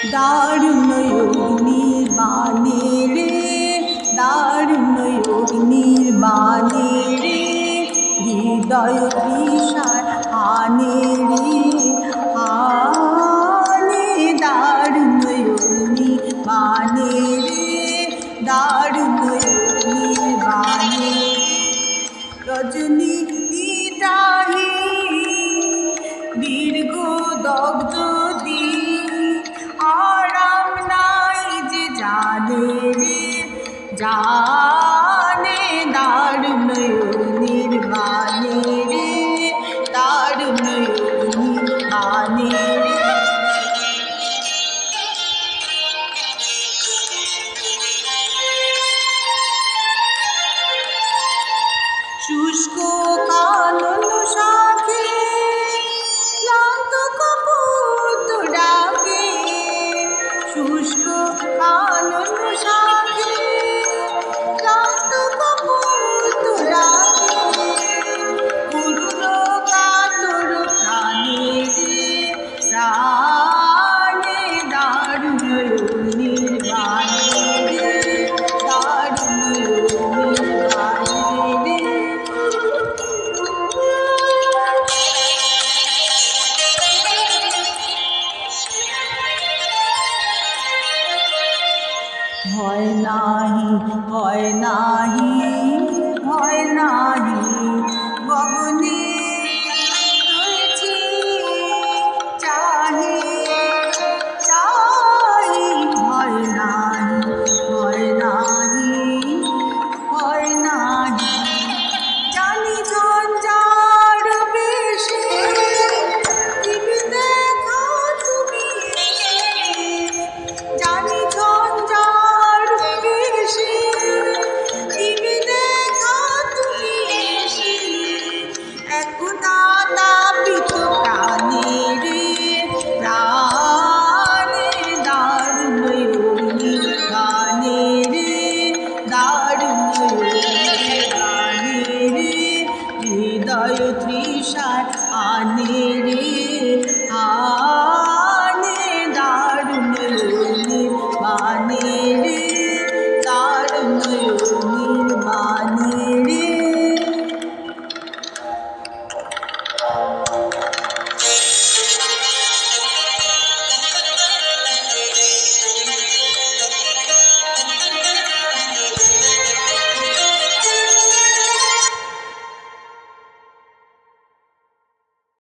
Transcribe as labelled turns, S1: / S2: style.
S1: দারুণ নির্বাণে রে, দারুণ নির্বাণে রে, হৃদয় বিষাদ হানে রে হানে। দারুণ নির্বাণে রে, দারুণ নির্বাণে রজনী নিতাহি দীর্ঘ দগ্ধ আরাম নাই যে জানে রে জানে। দারুণ নির্বাণে রে, দারুণ নির্বাণে রে। শুষ্ক কানন শাখে ক্লান্ত কপোত ডাকে, শুষ্ক কানন শাখে ক্লান্ত কপোত ডাকে। করুণ কাতর প্রাণে রে প্রাণে, দারুণ নির্বাণে রে, দারুণ নির্বাণে রে। ভয় নাহি